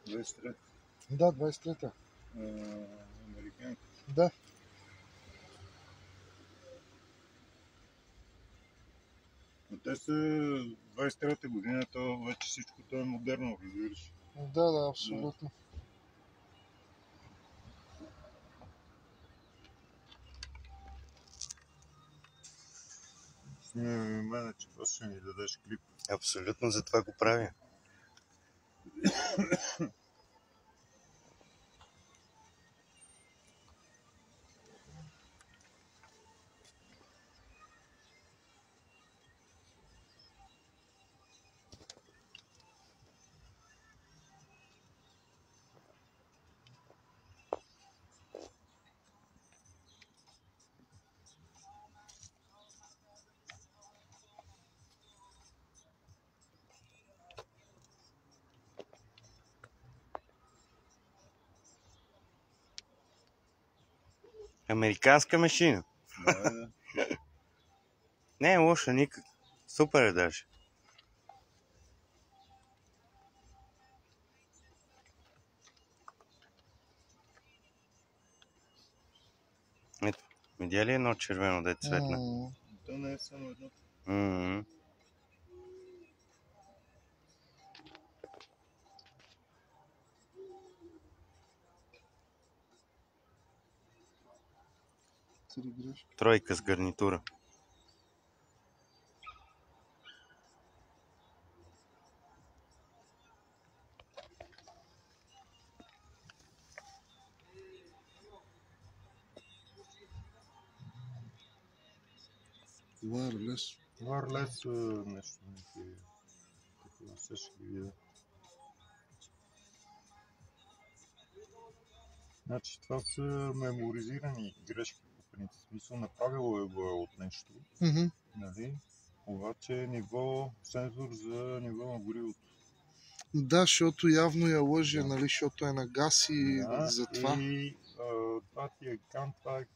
23. Да, 23-та. Американка. Да. Но те са 23-та година, то вече всичко това е модерно, разбираш. Да, абсолютно. Снимаме мене, че после ще ми дадеш клип. Абсолютно, за това го правя. Американска машина. Да. Не е лоша никак. Супер е даже. Ето, видя ли едно червено, де цветна? То не е само едно. Тройка с гарнитура. Wireless нещо. Такова се ще ги видя. Значи това са меморизирани грешки по принцип. Смисъл, направило го от нещо. Нали? Обаче ниво сензор за ниво на горивото. Да, защото явно я лъже, нали, защото е на газ и затова. И това ти е контакт,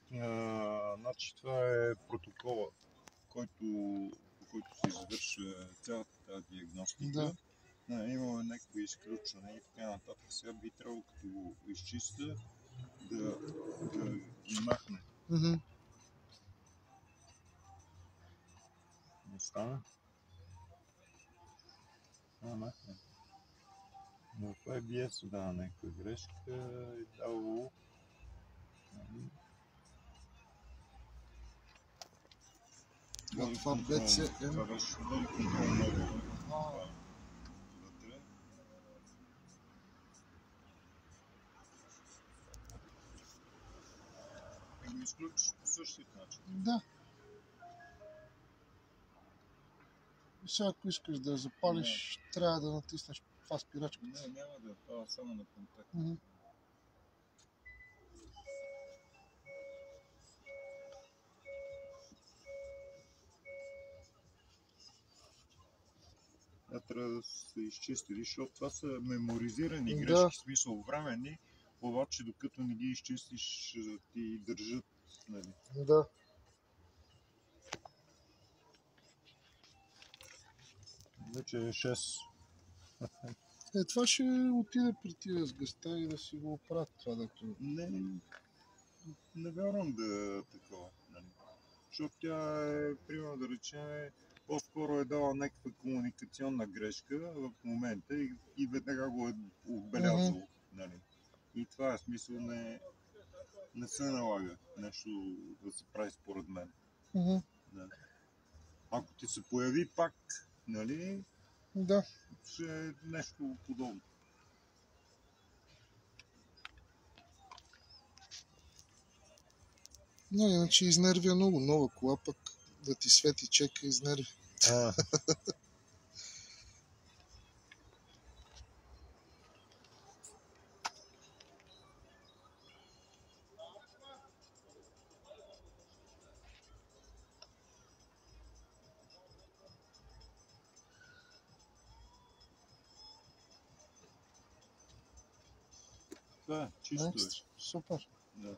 значи това е протокола, по който се извършва цялата тази диагностика. Да. Имаме някакво изключване и така нататък. Сега би трябвало, като го изчиста, да ги махне. Не стана? Махне. Но това е BS дава някаква грешка и дало. Това BCM. Това беше дали контрол много. И го изключиш по същия начин. Да. И сега, ако искаш да я запалиш, трябва да натиснеш това спирачка. Не, няма да пала само на контакт. Трябва да се изчисти, защото това са меморизирани грешки, в смисъл временни, обаче докато не ги изчистиш, ти държат. Нали? Да. Вече е 6. Това ще отиде при тия с гъста и да си го оправят това, дето... Не вярвам да такова. Нали? Защото тя е, примерно да речем, по-скоро е дала някаква комуникационна грешка в момента и веднага го е отбелязал. Нали? И това е смисъл, не се налага нещо да се прави според мен. Да. Ако ти се появи пак, нали, ще е нещо подобно. Не, иначе изнервя много. Нова кола, пък да ти свети чека изнерви. Да, чисто е. Супер. Да.